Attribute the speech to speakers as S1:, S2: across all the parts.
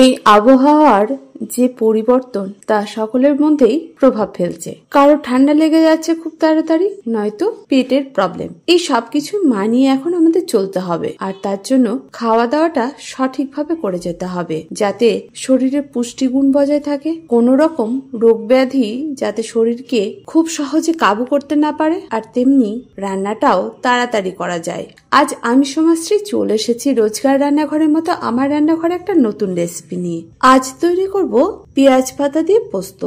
S1: এই আবহাওয়ার যে পরিবর্তন তা সকলের মধ্যেই প্রভাব ফেলছে। কারো ঠান্ডা লেগে যাচ্ছে খুব তাড়াতাড়ি, নয়তো পেটের প্রবলেম। এই সবকিছু মানিয়ে এখন আমাদের চলতে হবে, আর তার জন্য খাওয়া দাওয়াটা সঠিকভাবে করে যেতে হবে, যাতে শরীরের পুষ্টিগুণ বজায় থাকে, কোন রকম রোগ ব্যাধি যাতে শরীরকে খুব সহজে কাবু করতে না পারে, আর তেমনি রান্নাটাও তাড়াতাড়ি করা যায়। আজ আমি সোমাশ্রী চলে এসেছি রোজকার রান্নাঘরের মতো আমার রান্নাঘরে একটা নতুন রেসিপি নিয়ে। আজ তৈরি করব পেঁয়াজ পাতা দিয়ে পোস্ত।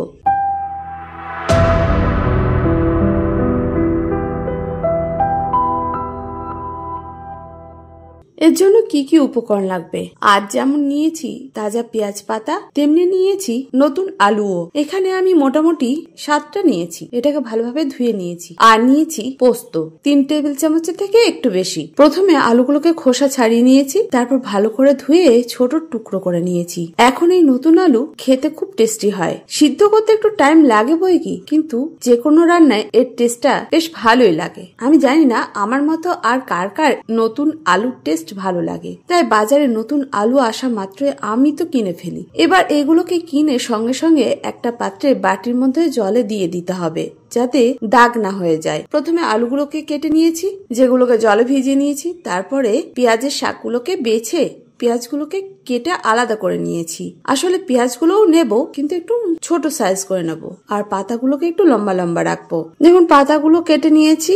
S1: এর জন্য কি কি উপকরণ লাগবে? আজ যেমন নিয়েছি তাজা পেঁয়াজ পাতা, তেমনি নিয়েছি নতুন আলুও। এখানে আমি মোটামুটি 7টা নিয়েছি, এটাকে ভালোভাবে ধুয়ে নিয়েছি। আর নিয়েছি পোস্ত 3 টেবিল চামচের থেকে একটু বেশি। প্রথমে আলুগুলোকে খোসা ছাড়িয়ে নিয়েছি, তারপর ভালো করে ধুয়ে ছোট টুকরো করে নিয়েছি। এখন এই নতুন আলু খেতে খুব টেস্টি হয়। সিদ্ধ করতে একটু টাইম লাগে বই কি, কিন্তু যে কোনো রান্নায় এর টেস্টটা বেশ ভালোই লাগে। আমি জানি না আমার মতো আর কার কার নতুন আলুর টেস্ট ভালো লাগে, তাই বাজারে নতুন আলু আসা মাত্রই আমি তো কিনে ফেলি। এবার এগুলোকে কিনে সঙ্গে সঙ্গে একটা পাত্রে বাটির মধ্যে জলে দিয়ে দিতে হবে, যাতে দাগ না হয়ে যায়। প্রথমে আলুগুলোকে কেটে নিয়েছি, যেগুলোকে জলে ভিজিয়ে নিয়েছি। তারপরে পেঁয়াজের শাকগুলোকে বেছে পেঁয়াজগুলোকে কেটে আলাদা করে নিয়েছি। আসলে পেঁয়াজগুলোও নেব, কিন্তু একটু ছোট সাইজ করে নেব, আর পাতাগুলোকে একটু লম্বা লম্বা রাখবো। দেখুন পাতাগুলো কেটে নিয়েছি,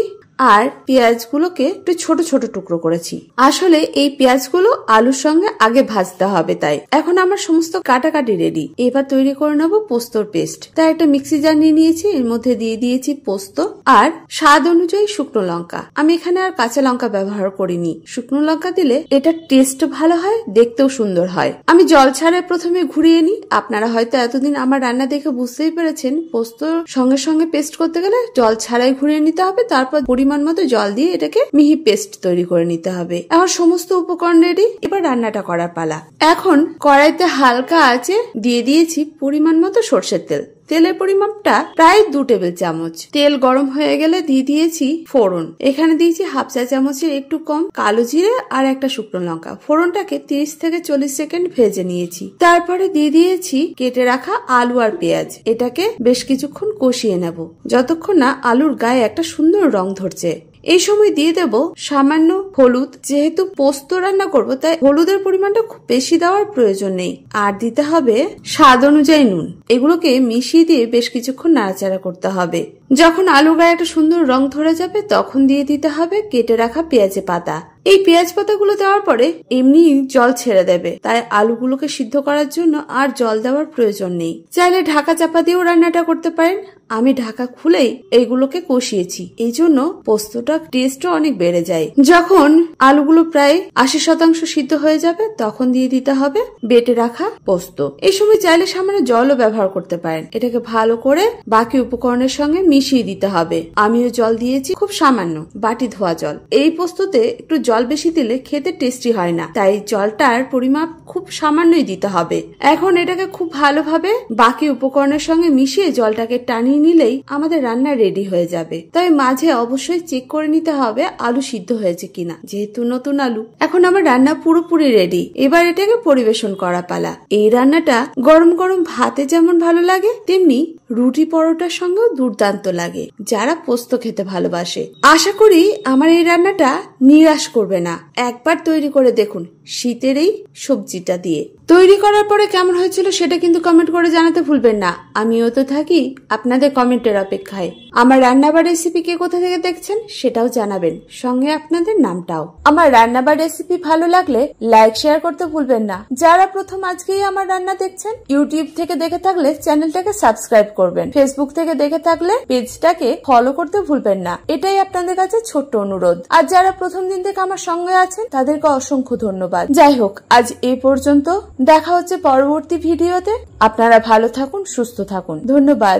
S1: আর পেঁয়াজগুলোকে একটু ছোট ছোট টুকরো করেছি। আসলে এই পেঁয়াজগুলো আলুর সঙ্গে আগে ভাজতে হবে, তাই এখন আমার সমস্ত কাটাকাটি রেডি। এবার তৈরি করে নেবো পোস্তর পেস্ট। তাই একটা মিক্সি জার নিয়ে নিয়েছি, এর মধ্যে দিয়ে দিয়েছি পোস্ত আর স্বাদ অনুযায়ী শুকনো লঙ্কা। আমি এখানে আর কাঁচা লঙ্কা ব্যবহার করিনি, শুকনো লঙ্কা দিলে এটা টেস্ট ভালো হয়, দেখতেও সুন্দর হয়। আমি জল ছাড়াই প্রথমে ঘুরিয়ে নিই। আপনারা হয়তো এতদিন আমার রান্না দেখে বুঝতেই পেরেছেন, পোস্ত সঙ্গে সঙ্গে পেস্ট করতে গেলে জল ছাড়াই ঘুরিয়ে নিতে হবে, তারপর পরিমাণ মতো জল দিয়ে এটাকে মিহি পেস্ট তৈরি করে নিতে হবে। এখন সমস্ত উপকরণ রেডি, এবার রান্নাটা করার পালা। এখন কড়াইতে হালকা আঁচে দিয়ে দিয়েছি পরিমাণ মতো সরষের তেল। তেলের পরিমাপটা প্রায় 2 টেবিল চামচ। তেল গরম হয়ে গেলে দিয়ে দিয়েছি ফোড়ন। এখানে দিয়েছি হাফ চা চামচের একটু কম কালো জিরে আর একটা শুকনো লঙ্কা। ফোড়নটাকে 30 থেকে 40 সেকেন্ড ভেজে নিয়েছি। তারপরে দিয়ে দিয়েছি কেটে রাখা আলু আর পেঁয়াজ। এটাকে বেশ কিছুক্ষণ কষিয়ে নেব, যতক্ষণ না আলুর গায়ে একটা সুন্দর রং ধরছে। এই সময় দিয়ে দেব সামান্য হলুদ। যেহেতু পোস্ত রান্না করব, তাই হলুদের পরিমাণটা খুব বেশি দেওয়ার প্রয়োজন নেই। আর দিতে হবে স্বাদ অনুযায়ী নুন। এগুলোকে মিশিয়ে দিয়ে বেশ কিছুক্ষণ নাড়াচাড়া করতে হবে। যখন আলুর গায়ে একটা সুন্দর রং ধরে যাবে, তখন দিয়ে দিতে হবে কেটে রাখা পেঁয়াজ পাতা। এই পেঁয়াজ পাতাগুলো দেওয়ার পরে এমনি জল ছেড়ে দেবে, তাই আলুগুলোকে সিদ্ধ করার জন্য আর জল দেওয়ার প্রয়োজন নেই। চাইলে ঢাকা চাপা দিয়েও রান্নাটা করতে পারেন। আমি ঢাকা খুলেই এইগুলোকে কষিয়েছি, এই জন্য পোস্তটা টেস্টও অনেক বেড়ে যায়। যখন আলুগুলো প্রায় 80% সিদ্ধ হয়ে যাবে, তখন দিয়ে দিতে হবে বেটে রাখা পোস্ত। এই সময় চাইলে সামান্য জলও ব্যবহার করতে পারেন। এটাকে ভালো করে বাকি উপকরণের সঙ্গে মিশিয়ে দিতে হবে। আমিও জল দিয়েছি, খুব সামান্য, বাটি ধোয়া জল। এই পোস্ততে একটু জল বেশি দিলে খেতে টেস্টি হয় না, তাই জলটার পরিমাপ খুব সামান্যই দিতে হবে। এখন এটাকে খুব ভালোভাবে বাকি উপকরণের সঙ্গে মিশিয়ে জলটাকে টানিয়ে নিলেই আমাদের রান্না রেডি হয়ে যাবে। তবে মাঝে অবশ্যই চেক করে নিতে হবে আলু সিদ্ধ হয়েছে কিনা, যেহেতু নতুন আলু। এখন আমার রান্না পুরোপুরি রেডি, এবার এটাকে পরিবেশন করা পালা। এই রান্নাটা গরম গরম ভাতে যেমন ভালো লাগে, তেমনি রুটি পরোটার সঙ্গেও দুর্দান্ত লাগে, যারা পোস্ত খেতে ভালোবাসে। আশা করি আমার এই রান্নাটা নিরাশ করবে না। একবার তৈরি করে দেখুন শীতের এই সবজিটা দিয়ে। তৈরি করার পরে কেমন হয়েছিল সেটা কিন্তু কমেন্ট করে জানাতে ভুলবেন না। আমিও তো থাকি আপনাদের কমেন্টের অপেক্ষায়। আমার রান্না বা রেসিপি কে কোথা থেকে দেখছেন সেটাও জানাবেন, সঙ্গে আপনাদের নামটাও। আমার রান্না বা রেসিপি ভালো লাগলে লাইক শেয়ার করতে ভুলবেন না। যারা প্রথম আজকেই আমার রান্না দেখছেন, ইউটিউব থেকে দেখে থাকলে চ্যানেলটাকে সাবস্ক্রাইব করবেন, ফেসবুক থেকে দেখে থাকলে পেজটাকে ফলো করতে ভুলবেন না। এটাই আপনাদের কাছে ছোট্ট অনুরোধ। আর যারা প্রথম দিন থেকে আমার সঙ্গে আছেন, তাদেরকে অসংখ্য ধন্যবাদ। যাই হোক, আজ এই পর্যন্ত। দেখা হচ্ছে পরবর্তী ভিডিওতে। আপনারা ভালো থাকুন, সুস্থ থাকুন। ধন্যবাদ।